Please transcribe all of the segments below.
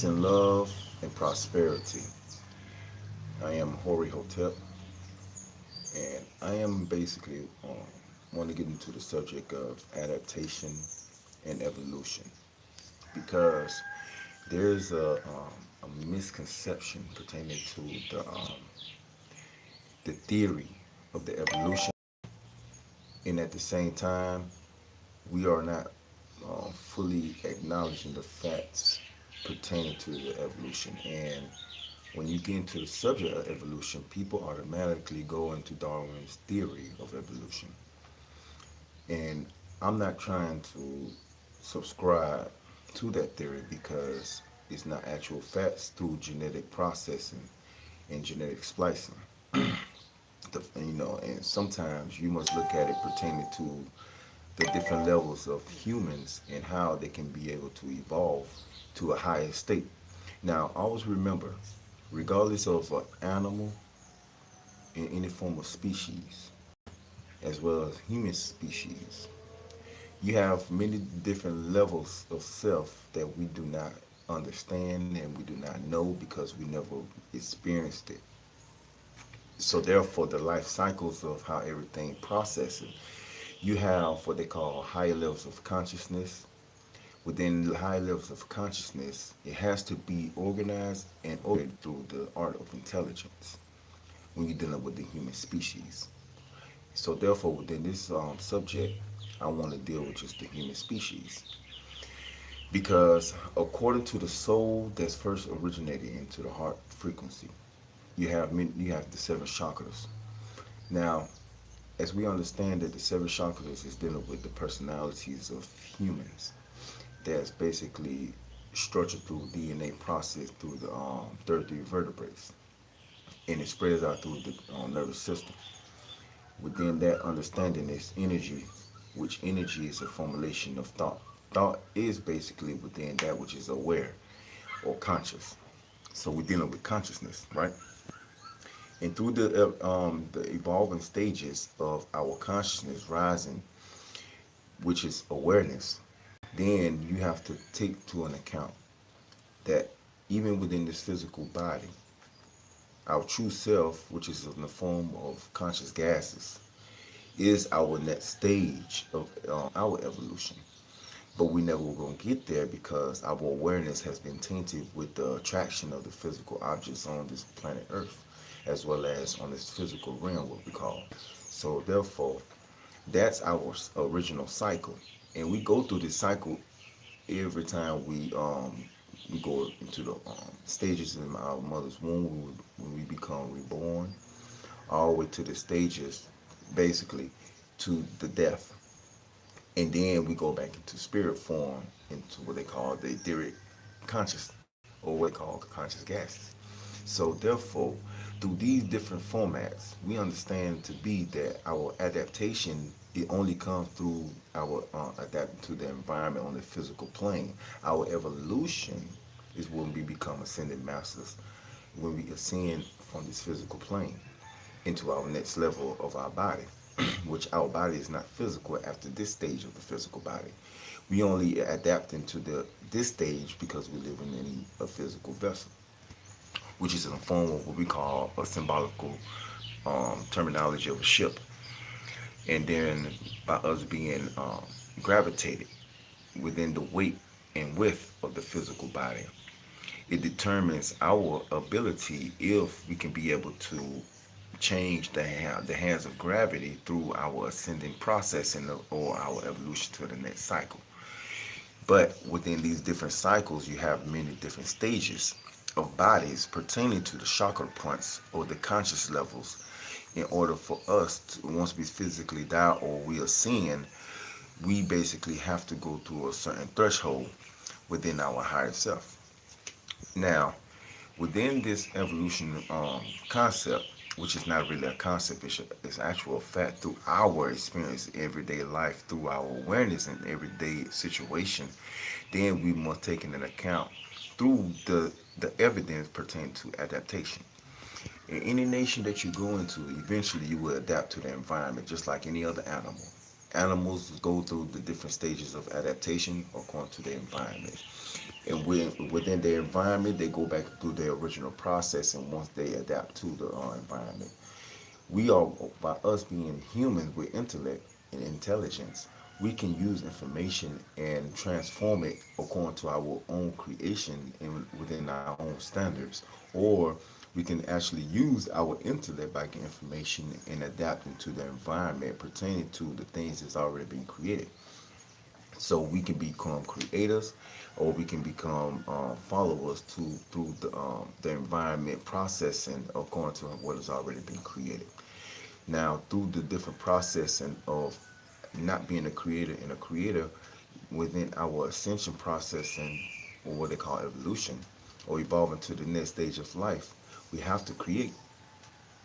In love and prosperity. I am Hori Hotep, and I am basically want to get into the subject of adaptation and evolution because there's a misconception pertaining to the theory of the evolution, and at the same time, we are not fully acknowledging the facts pertaining to the evolution. And when you get into the subject of evolution, people automatically go into Darwin's theory of evolution. And I'm not trying to subscribe to that theory because it's not actual facts through genetic processing and genetic splicing. And sometimes you must look at it pertaining to the different levels of humans and how they can be able to evolve to a higher state. Now, always remember, regardless of an animal in any form of species, as well as human species, you have many different levels of self that we do not understand and we do not know because we never experienced it. So therefore, the life cycles of how everything processes, you have what they call higher levels of consciousness. Within the high levels of consciousness, it has to be organized and ordered through the art of intelligence when you're dealing with the human species. So therefore, within this subject, I want to deal with just the human species because according to the soul that's first originated into the heart frequency, you have the seven chakras. Now, as we understand that the seven chakras is dealing with the personalities of humans, that's basically structured through DNA process through the 33 vertebrates, and it spreads out through the nervous system. Within that understanding is energy, which energy is a formulation of thought. Thought is basically within that which is aware or conscious. So we're dealing with consciousness, right? And through the evolving stages of our consciousness rising, which is awareness, then you have to take to an account that even within this physical body, our true self, which is in the form of conscious gases, is our next stage of our evolution. But we never going to get there because our awareness has been tainted with the attraction of the physical objects on this planet Earth, as well as on this physical realm, what we call. So therefore, that's our original cycle, and we go through this cycle every time we go into the stages in our mother's womb when we become reborn, all the way to the stages, basically, to the death. And then we go back into spirit form, into what they call the etheric conscious, or what they call the conscious gases. So therefore, through these different formats, we understand to be that our adaptation, it only comes through our adapting to the environment on the physical plane. Our evolution is when we become ascended masters, when we ascend from this physical plane into our next level of our body, which our body is not physical after this stage of the physical body. We only adapt into this stage because we're living in a physical vessel, which is in the form of what we call a symbolical terminology of a ship. And then by us being gravitated within the weight and width of the physical body, it determines our ability if we can be able to change the hands of gravity through our ascending process or our evolution to the next cycle. But within these different cycles, you have many different stages of bodies pertaining to the chakra points or the conscious levels. In order for us to, once we physically die or we ascend, we basically have to go through a certain threshold within our higher self. Now, within this evolution concept, which is not really a concept, it's actual fact through our experience, everyday life, through our awareness in everyday situation, then we must take into account through the evidence pertaining to adaptation. In any nation that you go into, eventually you will adapt to the environment just like any other animal. Animals go through the different stages of adaptation according to their environment. And within their environment, they go back through their original process, and once they adapt to the environment. We are, by us being humans with intellect and intelligence, we can use information and transform it according to our own creation and within our own standards. Or we can actually use our intellect by getting information and adapting to the environment pertaining to the things that's already been created. So we can become creators, or we can become followers to through the environment processing according to what has already been created. Now, through the different processing of not being a creator and a creator within our ascension processing, or what they call evolution, or evolving to the next stage of life, we have to create,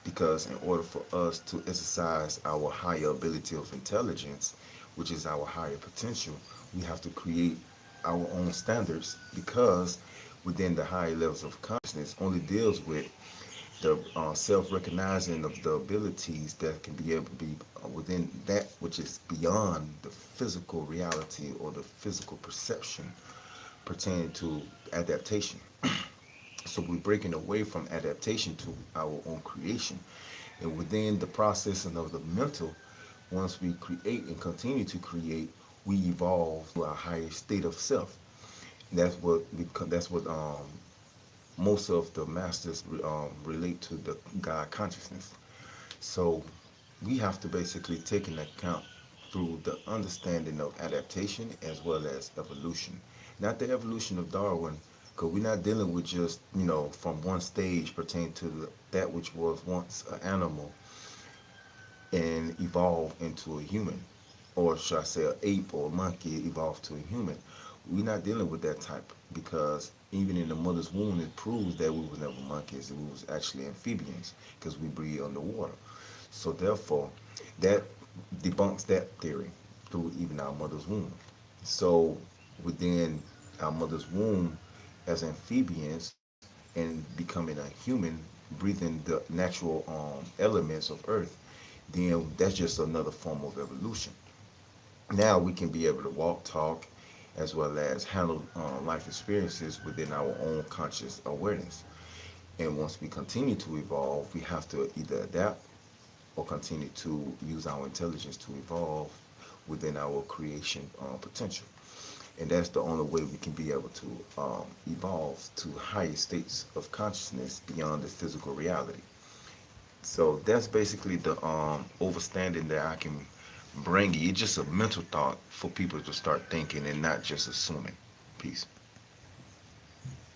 because in order for us to exercise our higher ability of intelligence, which is our higher potential, we have to create our own standards, because within the higher levels of consciousness only deals with the self-recognizing of the abilities that can be able to be within that which is beyond the physical reality or the physical perception pertaining to adaptation. So we're breaking away from adaptation to our own creation. And within the processing of the mental, once we create and continue to create, we evolve to a higher state of self. That's what most of the masters relate to the God consciousness. So we have to basically take into account through the understanding of adaptation as well as evolution. Not the evolution of Darwin, because we're not dealing with just, from one stage pertaining to that which was once an animal and evolved into a human. Or should I say an ape or a monkey evolved to a human. We're not dealing with that type, because even in the mother's womb it proves that we was never monkeys, we was actually amphibians, because we breathe underwater. So therefore, that debunks that theory through even our mother's womb. So within our mother's womb, as amphibians and becoming a human, breathing the natural elements of earth, then that's just another form of evolution. Now we can be able to walk, talk, as well as handle life experiences within our own conscious awareness. And once we continue to evolve, we have to either adapt or continue to use our intelligence to evolve within our creation potential. And that's the only way we can be able to evolve to higher states of consciousness beyond the physical reality. So that's basically the overstanding that I can bring you. It's just a mental thought for people to start thinking and not just assuming. Peace.